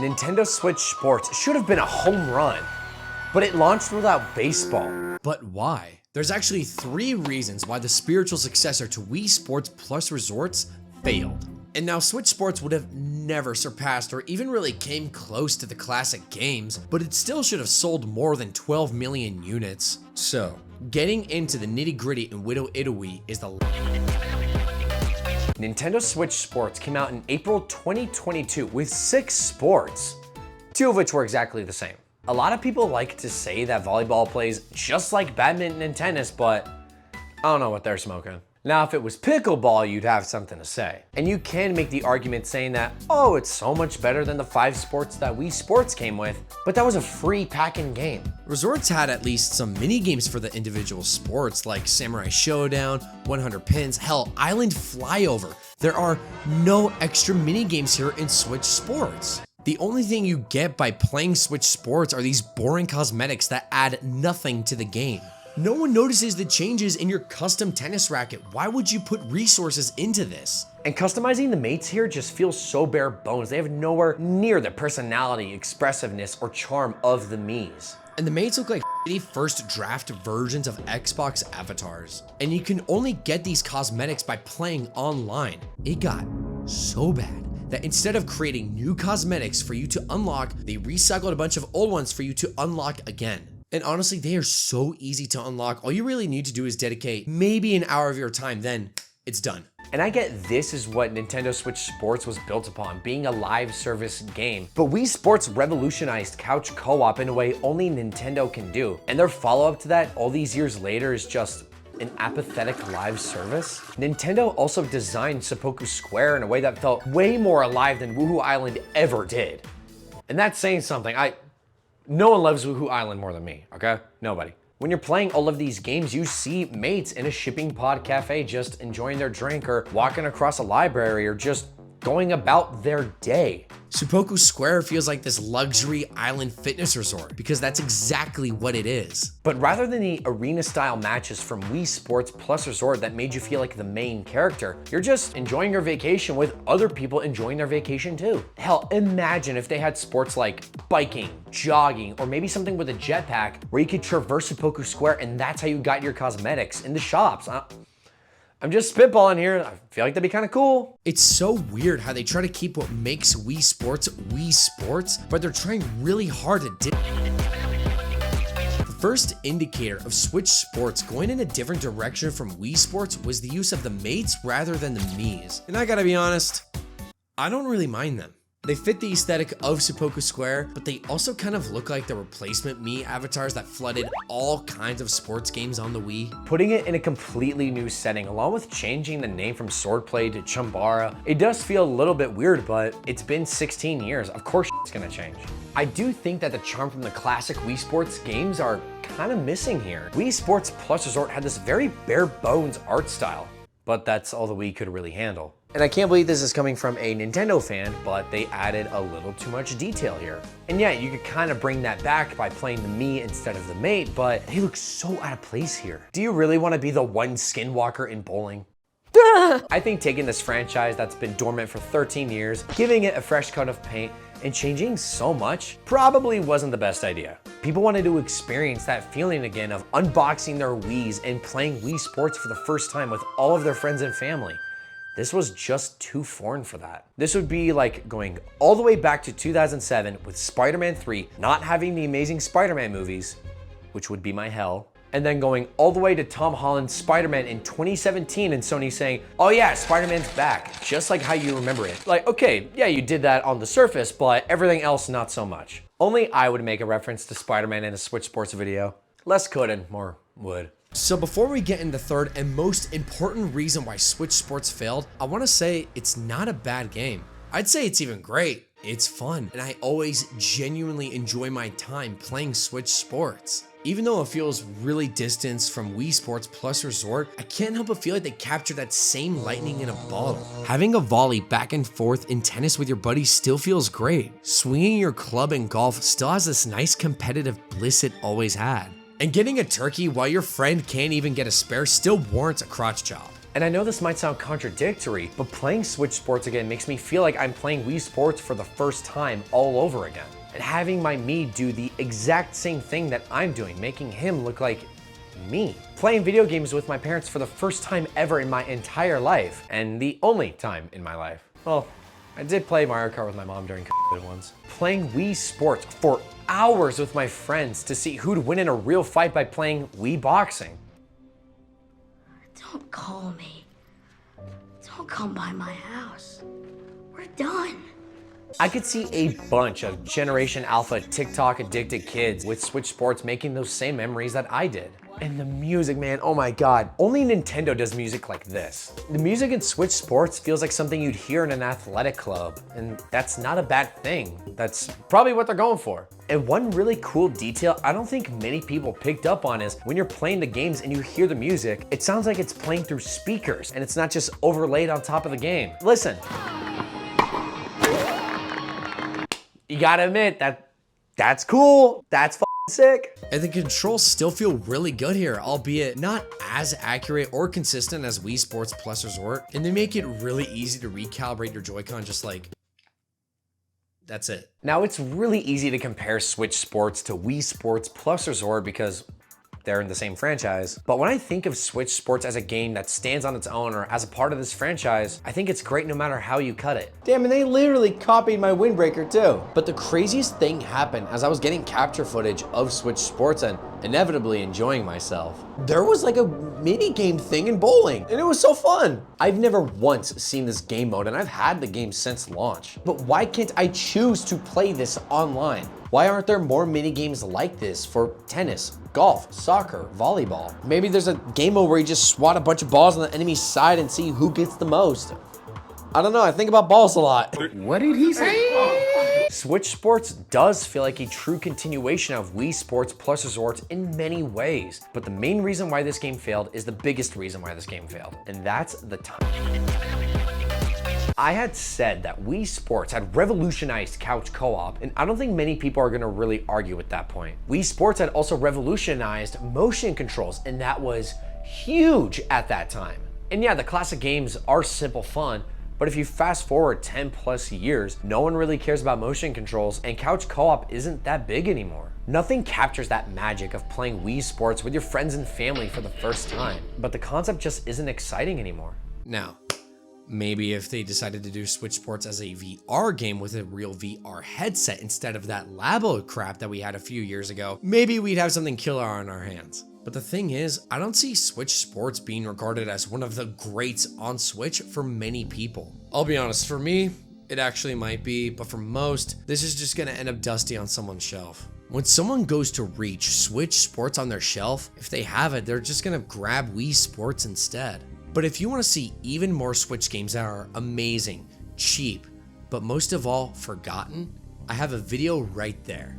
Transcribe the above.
Nintendo Switch Sports should have been a home run, but it launched without baseball. But why? There's actually 3 reasons why the spiritual successor to Wii Sports Plus Resorts failed. And now Switch Sports would have never surpassed or even really came close to the classic games, but it still should have sold more than 12 million units. So, getting into the nitty-gritty in Widow Itaewee is the Nintendo Switch Sports came out in April 2022 with 6 sports, 2 of which were exactly the same. A lot of people like to say that volleyball plays just like badminton and tennis, but I don't know what they're smoking. Now, if it was pickleball, you'd have something to say. And you can make the argument saying that, oh, it's so much better than the 5 sports that Wii Sports came with, but that was a free pack-in game. Resorts had at least some mini games for the individual sports like Samurai Showdown, 100 Pins, hell, Island Flyover. There are no extra mini games here in Switch Sports. The only thing you get by playing Switch Sports are these boring cosmetics that add nothing to the game. No one notices the changes in your custom tennis racket. Why would you put resources into this? And customizing the mates here just feels so bare bones. They have nowhere near the personality, expressiveness, or charm of the Miis. And the mates look like shitty first draft versions of Xbox avatars. And you can only get these cosmetics by playing online. It got so bad that instead of creating new cosmetics for you to unlock, they recycled a bunch of old ones for you to unlock again. And honestly, they are so easy to unlock. All you really need to do is dedicate maybe an hour of your time, then it's done. And I get this is what Nintendo Switch Sports was built upon, being a live service game. But Wii Sports revolutionized couch co-op in a way only Nintendo can do. And their follow-up to that all these years later is just an apathetic live service. Nintendo also designed Seppuku Square in a way that felt way more alive than Woohoo Island ever did. And that's saying something. No one loves Woohoo Island more than me, okay? Nobody. When you're playing all of these games, you see mates in a shipping pod cafe just enjoying their drink or walking across a library or just going about their day. Seppuku Square feels like this luxury island fitness resort because that's exactly what it is. But rather than the arena-style matches from Wii Sports Plus Resort that made you feel like the main character, you're just enjoying your vacation with other people enjoying their vacation too. Hell, imagine if they had sports like biking, jogging, or maybe something with a jetpack where you could traverse Seppuku Square and that's how you got your cosmetics in the shops. I'm just spitballing here. I feel like that'd be kind of cool. It's so weird how they try to keep what makes Wii Sports, but they're trying really hard to The first indicator of Switch Sports going in a different direction from Wii Sports was the use of the mates rather than the Miis. And I gotta be honest, I don't really mind them. They fit the aesthetic of Seppuku Square, but they also kind of look like the replacement Mii avatars that flooded all kinds of sports games on the Wii. Putting it in a completely new setting, along with changing the name from Swordplay to Chambara, it does feel a little bit weird, but it's been 16 years. Of course it's gonna change. I do think that the charm from the classic Wii Sports games are kind of missing here. Wii Sports Plus Resort had this very bare bones art style, but that's all the Wii could really handle. And I can't believe this is coming from a Nintendo fan, but they added a little too much detail here. And yeah, you could kind of bring that back by playing the Mii instead of the mate, but they look so out of place here. Do you really want to be the one skinwalker in bowling? I think taking this franchise that's been dormant for 13 years, giving it a fresh coat of paint, and changing so much probably wasn't the best idea. People wanted to experience that feeling again of unboxing their Wiis and playing Wii Sports for the first time with all of their friends and family. This was just too foreign for that. This would be like going all the way back to 2007 with Spider-Man 3 not having the Amazing Spider-Man movies, which would be my hell, and then going all the way to Tom Holland's Spider-Man in 2017 and Sony saying, oh yeah, Spider-Man's back, just like how you remember it. Like, okay, yeah, you did that on the surface, but everything else not so much. Only I would make a reference to Spider-Man in a Switch Sports video. Less couldn't, more would. So before we get into the third and most important reason why Switch Sports failed, I want to say it's not a bad game. I'd say it's even great. It's fun, and I always genuinely enjoy my time playing Switch Sports. Even though it feels really distanced from Wii Sports Plus Resort, I can't help but feel like they captured that same lightning in a bottle. Having a volley back and forth in tennis with your buddies still feels great. Swinging your club in golf still has this nice competitive bliss it always had. And getting a turkey while your friend can't even get a spare still warrants a crotch chop. And I know this might sound contradictory, but playing Switch Sports again makes me feel like I'm playing Wii Sports for the first time all over again. And having my me do the exact same thing that I'm doing, making him look like me. Playing video games with my parents for the first time ever in my entire life, and the only time in my life. Well, I did play Mario Kart with my mom during COVID once. Playing Wii Sports for hours with my friends to see who'd win in a real fight by playing Wii Boxing. Don't call me. Don't come by my house. We're done. I could see a bunch of Generation Alpha TikTok addicted kids with Switch Sports making those same memories that I did. And the music, man, oh my God. Only Nintendo does music like this. The music in Switch Sports feels like something you'd hear in an athletic club, and that's not a bad thing. That's probably what they're going for. And one really cool detail I don't think many people picked up on is when you're playing the games and you hear the music, it sounds like it's playing through speakers and it's not just overlaid on top of the game. Listen. You gotta admit that's cool. That's sick. And the controls still feel really good here, albeit not as accurate or consistent as Wii Sports Plus Resort. And they make it really easy to recalibrate your Joy-Con, just like, that's it. Now it's really easy to compare Switch Sports to Wii Sports Plus Resort because they're in the same franchise. But when I think of Switch Sports as a game that stands on its own or as a part of this franchise, I think it's great no matter how you cut it. Damn, and they literally copied my windbreaker too. But the craziest thing happened as I was getting capture footage of Switch Sports and inevitably enjoying myself. There was like a mini game thing in bowling, and it was so fun. I've never once seen this game mode, and I've had the game since launch. But why can't I choose to play this online? Why aren't there more mini games like this for tennis, golf, soccer, volleyball? Maybe there's a game mode where you just swat a bunch of balls on the enemy's side and see who gets the most. I don't know, I think about balls a lot. What did he say? Switch Sports does feel like a true continuation of Wii Sports Plus Resort in many ways, but the main reason why this game failed is the biggest reason why this game failed, and that's the time. I had said that Wii Sports had revolutionized couch co-op, and I don't think many people are gonna really argue with that point. Wii Sports had also revolutionized motion controls, and that was huge at that time. And yeah, the classic games are simple fun, but if you fast forward 10 plus years, no one really cares about motion controls, and couch co-op isn't that big anymore. Nothing captures that magic of playing Wii Sports with your friends and family for the first time, but the concept just isn't exciting anymore. Now, maybe if they decided to do Switch Sports as a VR game with a real VR headset instead of that Labo crap that we had a few years ago, maybe we'd have something killer on our hands. But the thing is, I don't see Switch Sports being regarded as one of the greats on Switch for many people. I'll be honest, for me, it actually might be, but for most, this is just gonna end up dusty on someone's shelf. When someone goes to reach Switch Sports on their shelf, if they have it, they're just gonna grab Wii Sports instead. But if you want to see even more Switch games that are amazing, cheap, but most of all, forgotten, I have a video right there.